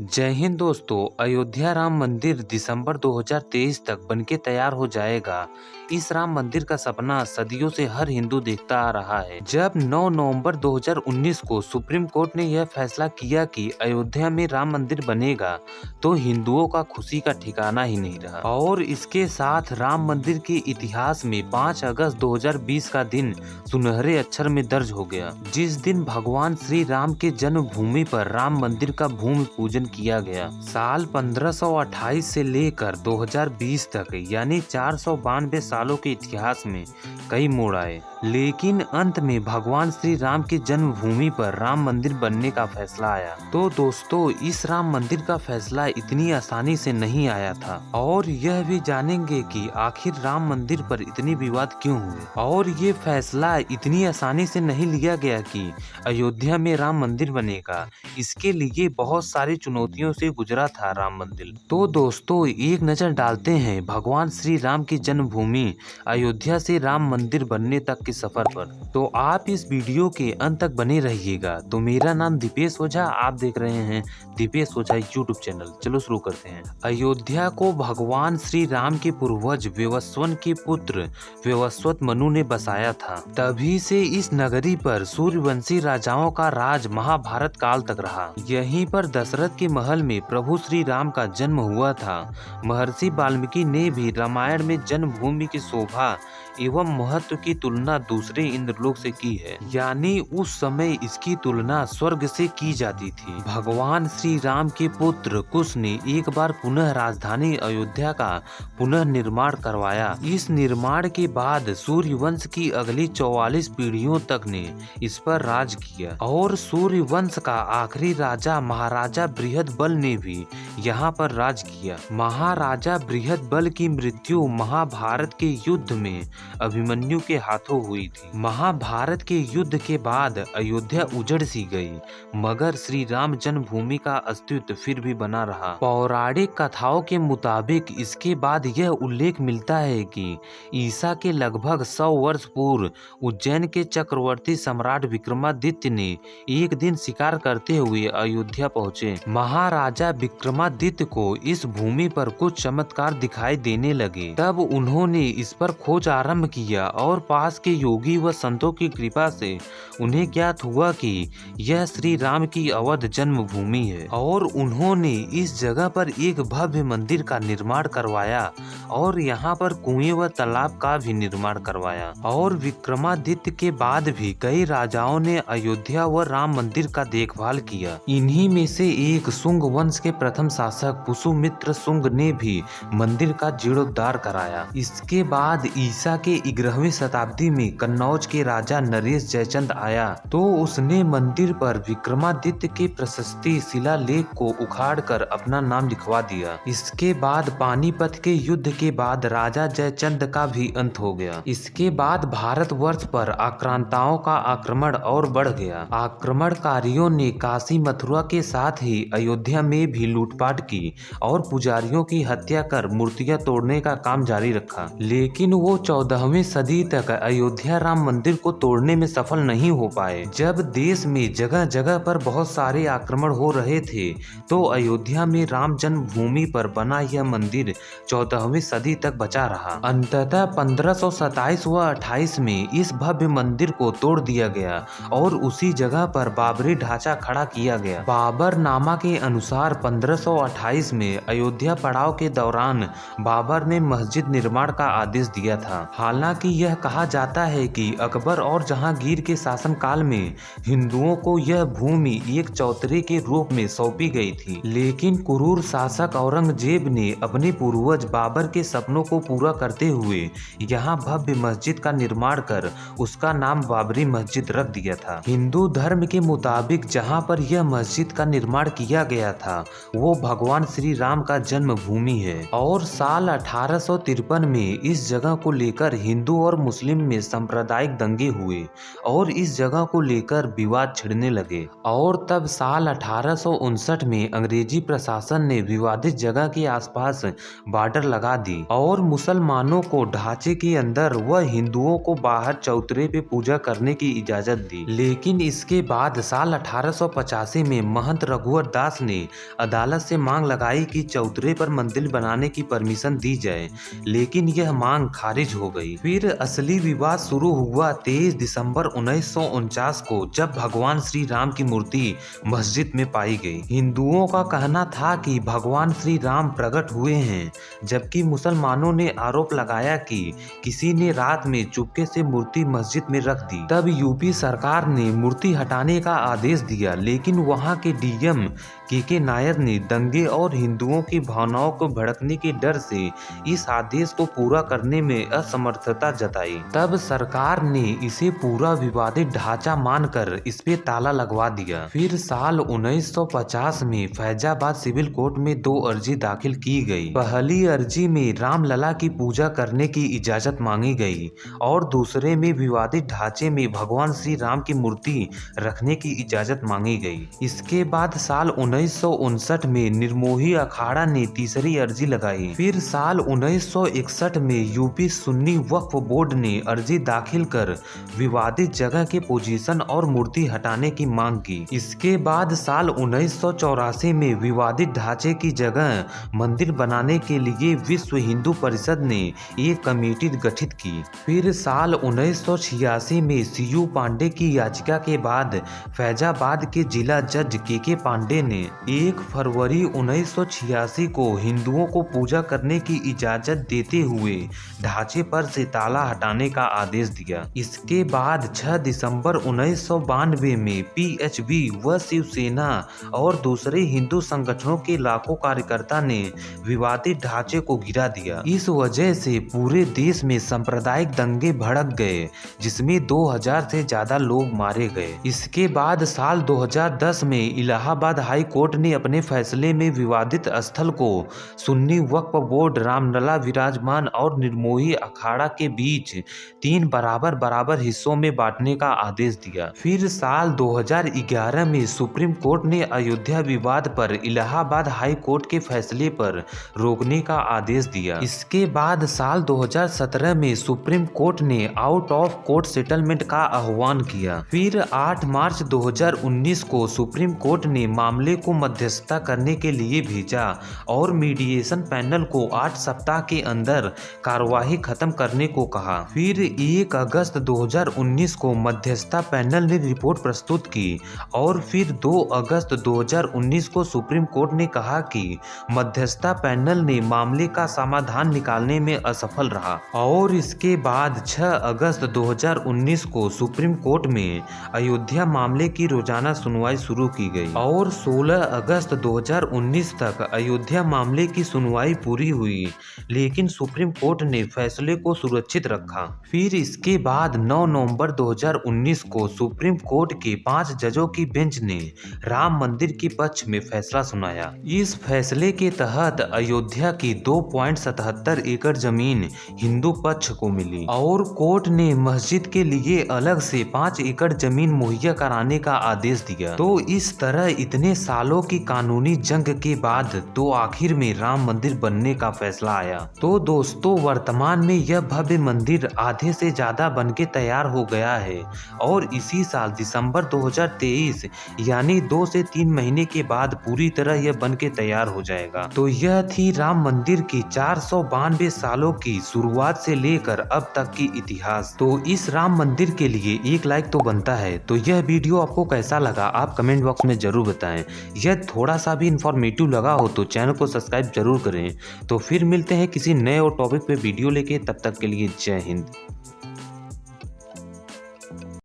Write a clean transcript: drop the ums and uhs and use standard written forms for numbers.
जय हिंद दोस्तों। अयोध्या राम मंदिर दिसंबर 2023 तक बनके तैयार हो जाएगा। इस राम मंदिर का सपना सदियों से हर हिंदू देखता आ रहा है। जब 9 नवंबर 2019 को सुप्रीम कोर्ट ने यह फैसला किया कि अयोध्या में राम मंदिर बनेगा, तो हिंदुओं का खुशी का ठिकाना ही नहीं रहा। और इसके साथ राम मंदिर के इतिहास में 5 अगस्त 2020 का दिन सुनहरे अक्षर में दर्ज हो गया, जिस दिन भगवान श्री राम के जन्मभूमि पर राम मंदिर का भूमि पूजन किया गया। साल 1528 से लेकर 2020 तक यानी 492 सालों के इतिहास में कई मोड़ आए, लेकिन अंत में भगवान श्री राम की जन्मभूमि पर राम मंदिर बनने का फैसला आया। तो दोस्तों, इस राम मंदिर का फैसला इतनी आसानी से नहीं आया था, और यह भी जानेंगे कि आखिर राम मंदिर पर इतनी विवाद क्यों हुए, और ये फैसला इतनी आसानी से नहीं लिया गया कि अयोध्या में राम मंदिर बनेगा। इसके लिए बहुत सारी चुनौतियों से गुजरा था राम मंदिर। तो दोस्तों, एक नजर डालते हैं भगवान श्री राम की जन्मभूमि अयोध्या से राम मंदिर बनने तक के सफर पर। तो आप इस वीडियो के अंत तक बने रहिएगा। तो मेरा नाम दीपेश ओझा, आप देख रहे हैं दीपेश ओझा यूट्यूब चैनल। चलो शुरू करते हैं। अयोध्या को भगवान श्री राम के पूर्वज विवस्वन के पुत्र विवस्वत मनु ने बसाया था। तभी से इस नगरी पर सूर्यवंशी राजाओं का राज महाभारत काल तक रहा। यहीं पर दशरथ के महल में प्रभु श्री राम का जन्म हुआ था। महर्षि वाल्मीकि ने भी रामायण में जन्मभूमि की शोभा एवं महत्व की तुलना दूसरे इंद्रलोक से की है, यानी उस समय इसकी तुलना स्वर्ग से की जाती थी। भगवान श्री राम के पुत्र कुश ने एक बार पुनः राजधानी अयोध्या का पुनः निर्माण करवाया। इस निर्माण के बाद सूर्यवंश की अगली 44 पीढ़ियों तक ने इस पर राज किया, और सूर्यवंश का आखिरी राजा महाराजा बृहदबल ने भी यहाँ पर राज किया। महाराजा बृहदबल की मृत्यु महाभारत के युद्ध में अभिमन्यु के हाथों हुई थी। महाभारत के युद्ध के बाद अयोध्या उजड़ सी गई, मगर श्री राम जन्मभूमि का अस्तित्व फिर भी बना रहा। पौराणिक कथाओं के मुताबिक इसके बाद यह उल्लेख मिलता है कि ईसा के लगभग 100 वर्ष पूर्व उज्जैन के चक्रवर्ती सम्राट विक्रमादित्य ने एक दिन शिकार करते हुए अयोध्या पहुंचे। महाराजा विक्रमादित्य को इस भूमि पर कुछ चमत्कार दिखाई देने लगे। तब उन्होंने इस पर खोज आरंभ किया, और पास के योगी व संतों की कृपा से उन्हें ज्ञात हुआ कि यह श्री राम की अवध जन्मभूमि है। और उन्होंने इस जगह पर एक भव्य मंदिर का निर्माण करवाया, और यहाँ पर कुएं व तालाब का भी निर्माण करवाया। और विक्रमादित्य के बाद भी कई राजाओं ने अयोध्या व राम मंदिर का देखभाल किया। इन्हीं में से एक शुंग वंश के प्रथम शासक पुष्यमित्र शुंग ने भी मंदिर का जीर्णोद्धार कराया। इसके बाद ईसा के 11वीं शताब्दी में कन्नौज के राजा नरेश जयचंद आया, तो उसने मंदिर पर विक्रमादित्य के प्रशस्ति शिलालेख को उखाड़कर अपना नाम लिखवा दिया। इसके बाद पानीपत के युद्ध के बाद राजा जयचंद का भी अंत हो गया। इसके बाद भारतवर्ष पर आक्रांताओं का आक्रमण और बढ़ गया। आक्रमणकारियों ने काशी मथुरा के साथ ही अयोध्या में भी लूटपाट की, और पुजारियों की हत्या कर मूर्तियां तोड़ने का काम जारी रखा। लेकिन वो 14वीं सदी तक अयोध्या राम मंदिर को तोड़ने में सफल नहीं हो पाए। जब देश में जगह जगह पर बहुत सारे आक्रमण हो रहे थे, तो अयोध्या में राम जन्मभूमि पर बना यह मंदिर 14वीं सदी तक बचा रहा। अंततः 1527 व 28 में इस भव्य मंदिर को तोड़ दिया गया, और उसी जगह पर बाबरी ढांचा खड़ा किया गया। बाबरनामा के अनुसार 1528 में अयोध्या पड़ाव के दौरान बाबर ने मस्जिद निर्माण का आदेश दिया था। हालांकि यह कहा जाता है कि अकबर और जहांगीर के शासनकाल में हिंदुओं को यह भूमि एक चौतरे के रूप में सौंपी गई थी, लेकिन क्रूर शासक औरंगजेब ने अपने पूर्वज बाबर के सपनों को पूरा करते हुए यहाँ भव्य मस्जिद का निर्माण कर उसका नाम बाबरी मस्जिद रख दिया था। हिंदू धर्म के मुताबिक जहाँ पर यह मस्जिद का निर्माण किया गया था, वो भगवान श्री राम का जन्मभूमि है। और साल 1853 में इस जगह को लेकर लेकर हिंदू और मुस्लिम में सांप्रदायिक दंगे हुए और इस जगह को लेकर विवाद छिड़ने लगे। और तब साल 1859 में अंग्रेजी प्रशासन ने विवादित जगह के आसपास बॉर्डर लगा दी और मुसलमानों को ढांचे के अंदर व हिंदुओं को बाहर चौतरे पे पूजा करने की इजाजत दी। लेकिन इसके बाद साल 1885 में महंत रघुवर दास ने अदालत से मांग लगाई कि चौतरे पर मंदिर बनाने की परमिशन दी जाए, लेकिन यह मांग खारिज हो गई। फिर असली विवाद शुरू हुआ 23 दिसंबर 1949 को, जब भगवान श्री राम की मूर्ति मस्जिद में पाई गई। हिंदुओं का कहना था कि भगवान श्री राम प्रकट हुए हैं, जबकि मुसलमानों ने आरोप लगाया कि किसी ने रात में चुपके से मूर्ति मस्जिद में रख दी। तब यूपी सरकार ने मूर्ति हटाने का आदेश दिया, लेकिन वहां के डीएम के नायर ने दंगे और हिंदुओं की भावनाओं को भड़कने के डर से इस आदेश को पूरा करने में असमर्थता जताई। तब सरकार ने इसे पूरा विवादित ढांचा मानकर इस पे ताला लगवा दिया। फिर साल 1950 में फैजाबाद सिविल कोर्ट में 2 अर्जी दाखिल की गई। पहली अर्जी में रामलला की पूजा करने की इजाजत मांगी गई और दूसरे में विवादित ढांचे में भगवान श्री राम की मूर्ति रखने की इजाजत मांगी गई। इसके बाद साल 1959 में निर्मोही अखाड़ा ने तीसरी अर्जी लगाई। फिर साल 1961 में यूपी सुन्नी वक्फ बोर्ड ने अर्जी दाखिल कर विवादित जगह के पोजीशन और मूर्ति हटाने की मांग की। इसके बाद साल 1984 में विवादित ढांचे की जगह मंदिर बनाने के लिए विश्व हिंदू परिषद ने एक कमेटी गठित की। फिर साल 1986 में सीयू पांडे की याचिका के बाद फैजाबाद के जिला जज के पांडे ने 1 फरवरी 1986 को हिंदुओं को पूजा करने की इजाजत देते हुए ढांचे पर से ताला हटाने का आदेश दिया। इसके बाद 6 दिसंबर 1992 में पीएचबी व शिवसेना और दूसरे हिंदू संगठनों के लाखों कार्यकर्ता ने विवादित ढांचे को गिरा दिया। इस वजह से पूरे देश में सांप्रदायिक दंगे भड़क गए, जिसमें 2000 से ज्यादा लोग मारे गए। इसके बाद साल 2010 में इलाहाबाद हाई कोर्ट ने अपने फैसले में विवादित स्थल को सुन्नी वक्फ बोर्ड, रामलला विराजमान और निर्मोही अखाड़ा के बीच 3 बराबर हिस्सों में बांटने का आदेश दिया। फिर साल 2011 में सुप्रीम कोर्ट ने अयोध्या विवाद पर इलाहाबाद हाई कोर्ट के फैसले पर रोकने का आदेश दिया। इसके बाद साल 2017 में सुप्रीम कोर्ट ने आउट ऑफ कोर्ट सेटलमेंट का आह्वान किया। फिर 8 मार्च 2019 को सुप्रीम कोर्ट ने मामले को मध्यस्थता करने के लिए भेजा और मीडिएशन पैनल को 8 सप्ताह के अंदर कार्यवाही खत्म करने को कहा। फिर 1 अगस्त 2019 को मध्यस्थता पैनल ने रिपोर्ट प्रस्तुत की और फिर 2 अगस्त 2019 को सुप्रीम कोर्ट ने कहा कि मध्यस्थता पैनल ने मामले का समाधान निकालने में असफल रहा। और इसके बाद 6 अगस्त 2019 को सुप्रीम कोर्ट में अयोध्या मामले की रोजाना सुनवाई शुरू की गई और 16 अगस्त 2019 तक अयोध्या मामले की सुनवाई पूरी हुई, लेकिन सुप्रीम कोर्ट ने फैसले को सुरक्षित रखा। फिर इसके बाद 9 नवंबर 2019 को सुप्रीम कोर्ट के 5 जजों की बेंच ने राम मंदिर के पक्ष में फैसला सुनाया। इस फैसले के तहत अयोध्या की 2.77 एकड़ जमीन हिंदू पक्ष को मिली और कोर्ट ने मस्जिद के लिए अलग से 5 एकड़ जमीन मुहैया कराने का आदेश दिया। तो इस तरह इतने सालों की कानूनी जंग के बाद तो आखिर में राम मंदिर बनने का फैसला आया। तो दोस्तों, वर्तमान में यह भव्य मंदिर आधे से ज्यादा बनके तैयार हो गया है और इसी साल दिसंबर 2023 यानी 2 से 3 महीने के बाद पूरी तरह यह बनके तैयार हो जाएगा। तो यह थी राम मंदिर की 492 सालों की शुरुआत से लेकर अब तक की इतिहास। तो इस राम मंदिर के लिए एक लाइक तो बनता है। तो यह वीडियो आपको कैसा लगा आप कमेंट बॉक्स में जरूर बताएं। यह थोड़ा सा भी इंफॉर्मेटिव लगा हो तो चैनल को सब्सक्राइब जरूर करें। तो फिर मिलते हैं किसी नए और टॉपिक पे वीडियो लेके, तब तक के लिए जय हिंद।